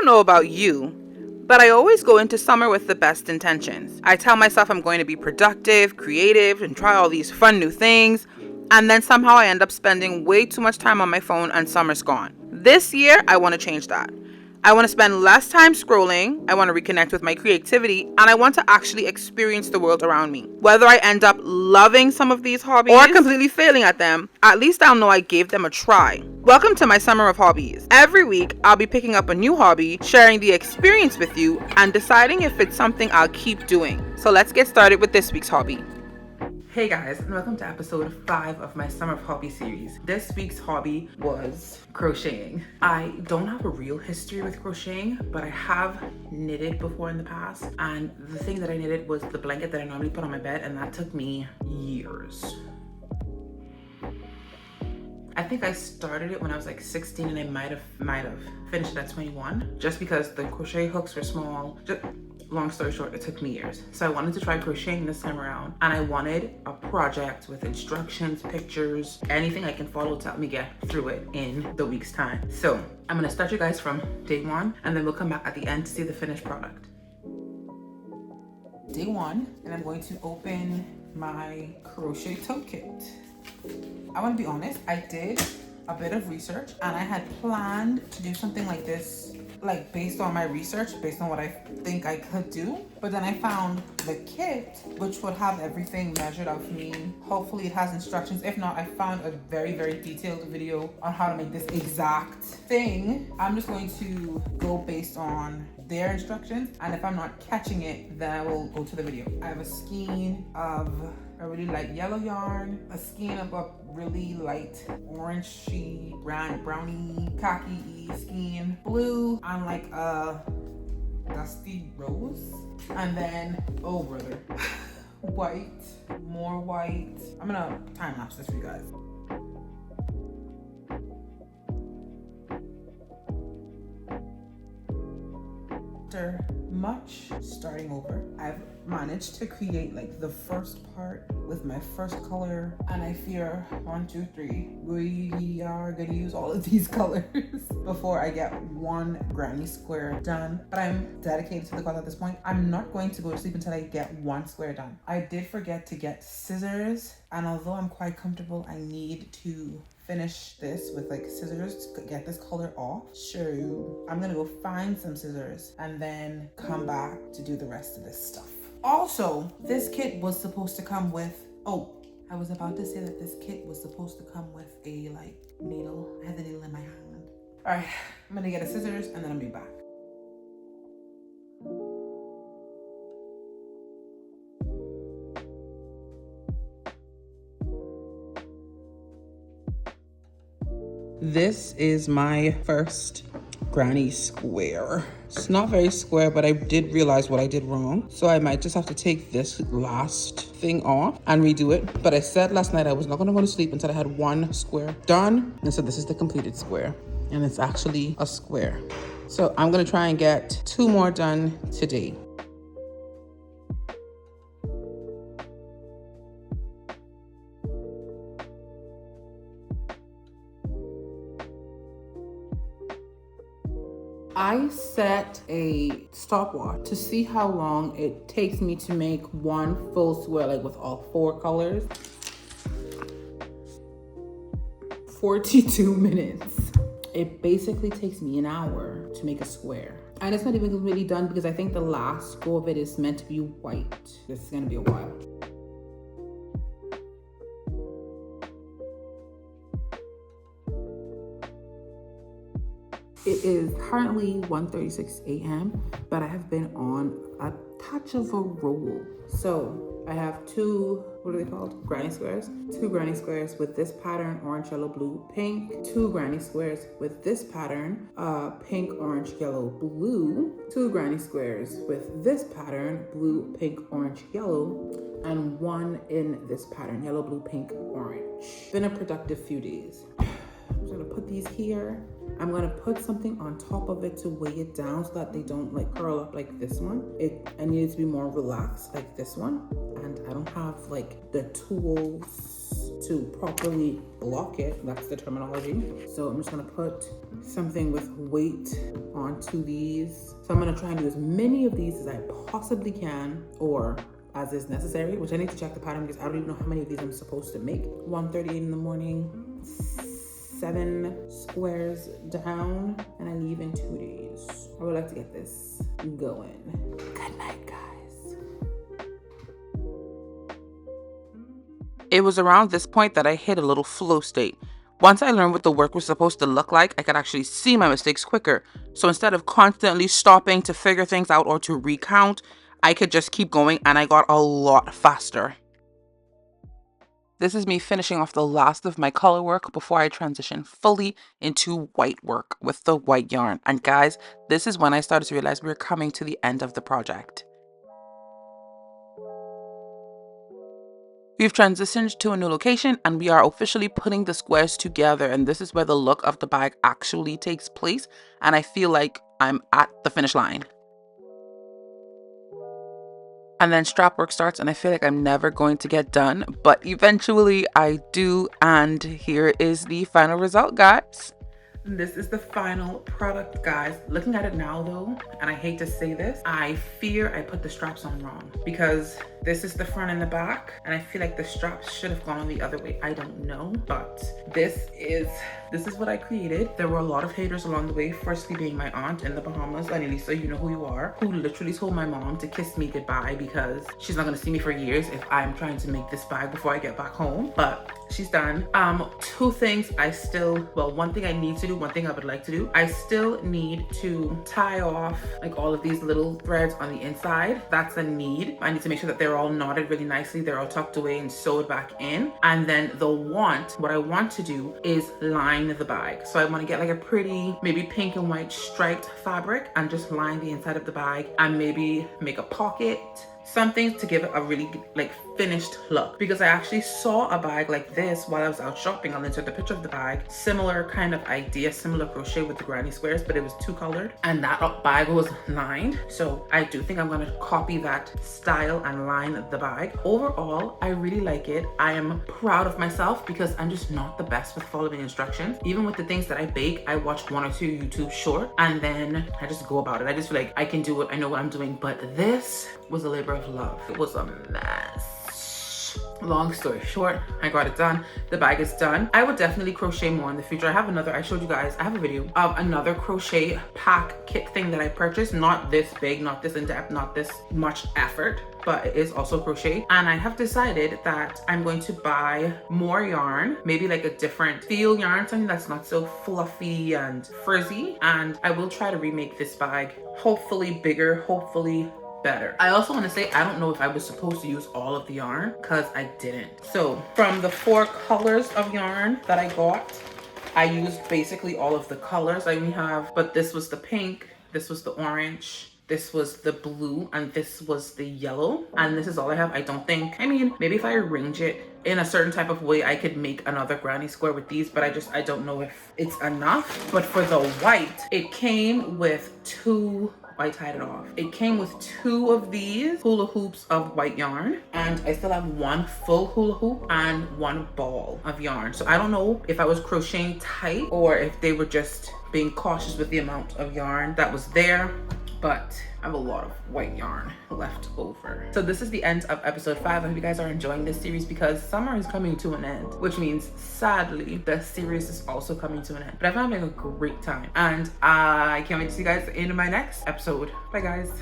know about you, but I always go into summer with the best intentions. I tell myself I'm going to be productive, creative, and try all these fun new things, and then somehow I end up spending way too much time on my phone and summer's gone. This year, I want to change that. I want to spend less time scrolling, I want to reconnect with my creativity, and I want to actually experience the world around me. Whether I end up loving some of these hobbies or completely failing at them, at least I'll know I gave them a try. Welcome to my summer of hobbies. Every week, I'll be picking up a new hobby, sharing the experience with you, and deciding if it's something I'll keep doing. So let's get started with this week's hobby. Hey guys, and welcome to episode 5 of my Summer of Hobby series. This week's hobby was crocheting. I don't have a real history with crocheting, but I have knitted before in the past. And the thing that I knitted was the blanket that I normally put on my bed, and that took me years. I think I started it when I was like 16 and I might have finished it at 21, just because the crochet hooks were small. Long story short, it took me years. So I wanted to try crocheting this time around, and I wanted a project with instructions, pictures, anything I can follow to help me get through it in the week's time. So I'm gonna start you guys from day 1, and then we'll come back at the end to see the finished product. Day 1, and I'm going to open my crochet tote kit. I want to be honest, I did a bit of research, and I had planned to do something like this, like based on my research, based on what I think I could do. But then I found the kit, which would have everything measured out for me. Hopefully it has instructions. If not, I found a very, very detailed video on how to make this exact thing. I'm just going to go based on their instructions, and if I'm not catching it, then I will go to the video. I have a skein of a really light yellow yarn, a skein of a really light orangey, browny, khaki skein, blue, and like a dusty rose, and then, oh brother, white, more white. I'm gonna time lapse this for you guys. After much starting over, I've managed to create like the first part with my first color, and I fear 1, 2, 3, we are gonna use all of these colors before I get one granny square done. But I'm dedicated to the cause at this point. I'm not going to go to sleep until I get one square done. I did forget to get scissors, and although I'm quite comfortable, I need to finish this with like scissors to get this color off. So I'm gonna go find some scissors and then come back to do the rest of this stuff. Also, this kit was supposed to come with, I was about to say that this kit was supposed to come with a like needle. I had the needle in my hand. All right, I'm gonna get a scissors and then I'll be back. This is my first granny square. It's not very square, but I did realize what I did wrong. So I might just have to take this last thing off and redo it. But I said last night I was not gonna go to sleep until I had one square done. And so this is the completed square. And it's actually a square. So I'm gonna try and get 2 more done today. I set a stopwatch to see how long it takes me to make one full square, like with all 4 colors. 42 minutes. It basically takes me an hour to make a square. And it's not even completely done because I think the last go of it is meant to be white. This is gonna be a while. It is currently 1:36 a.m., but I have been on a touch of a roll. So I have 2, what are they called? Granny squares. 2 granny squares with this pattern, orange, yellow, blue, pink. 2 granny squares with this pattern, pink, orange, yellow, blue. 2 granny squares with this pattern, blue, pink, orange, yellow. And 1 in this pattern, yellow, blue, pink, orange. Been a productive few days. I'm just gonna put these here. I'm gonna put something on top of it to weigh it down so that they don't like curl up like this one. I need it to be more relaxed like this one. And I don't have like the tools to properly block it. That's the terminology. So I'm just gonna put something with weight onto these. So I'm gonna try and do as many of these as I possibly can, or as is necessary, which I need to check the pattern because I don't even know how many of these I'm supposed to make. 1:38 in the morning, 7 squares down, and I leave in 2 days. I would like to get this going. Good night, guys. It was around this point that I hit a little flow state. Once I learned what the work was supposed to look like, I could actually see my mistakes quicker. So instead of constantly stopping to figure things out or to recount, I could just keep going, and I got a lot faster. This is me finishing off the last of my color work before I transition fully into white work with the white yarn. And guys, this is when I started to realize we're coming to the end of the project. We've transitioned to a new location and we are officially putting the squares together, and this is where the look of the bag actually takes place, and I feel like I'm at the finish line. And then strap work starts and I feel like I'm never going to get done, but eventually I do, and here is the final result, guys. This is the final product, guys. Looking at it now though, and I hate to say this, I fear I put the straps on wrong, because this is the front and the back, and I feel like the straps should have gone on the other way. I don't know, but this is what I created. There were a lot of haters along the way, firstly being my aunt in the Bahamas, and Elisa, you know who you are, who literally told my mom to kiss me goodbye because she's not gonna see me for years if I'm trying to make this bag before I get back home. But she's done. 2 things I still, well, one thing I need to do, one thing I would like to do, I still need to tie off like all of these little threads on the inside. That's a need. I need to make sure that they're all knotted really nicely, they're all tucked away and sewed back in. And then what I want to do is line the bag. So I want to get like a pretty, maybe pink and white striped fabric and just line the inside of the bag, and maybe make a pocket, something to give it a really like finished look, because I actually saw a bag like this while I was out shopping. I'll insert the picture of the bag. Similar kind of idea, similar crochet with the granny squares, but it was 2-colored and that bag was lined. So I do think I'm gonna copy that style and line the bag. Overall, I really like it. I am proud of myself because I'm just not the best with following instructions. Even with the things that I bake, I watch 1 or 2 YouTube short and then I just go about it. I just feel like I can do it, I know what I'm doing, but this was a labor of love. It was a mess. Long story short, I got it done. The bag is done. I would definitely crochet more in the future. I showed you guys, I have a video of another crochet pack kit thing that I purchased. Not this big, not this in depth, not this much effort, but it is also crochet. And I have decided that I'm going to buy more yarn, maybe like a different feel yarn, something that's not so fluffy and frizzy. And I will try to remake this bag, hopefully bigger, hopefully better. I also want to say, I don't know if I was supposed to use all of the yarn because I didn't. So from the 4 colors of yarn that I got, I used basically all of the colors. I only have, but this was the pink, this was the orange, this was the blue, and this was the yellow. And this is all I have. I don't think, I mean, maybe if I arrange it in a certain type of way, I could make another granny square with these, but I don't know if it's enough. But for the white, it came with 2, I tied it off. It came with 2 of these hula hoops of white yarn, and I still have 1 full hula hoop and 1 ball of yarn. So I don't know if I was crocheting tight or if they were just being cautious with the amount of yarn that was there, but I have a lot of white yarn left over. So this is the end of episode 5. I hope you guys are enjoying this series because summer is coming to an end, which means sadly the series is also coming to an end. But I'm having a great time and I can't wait to see you guys in my next episode. Bye guys.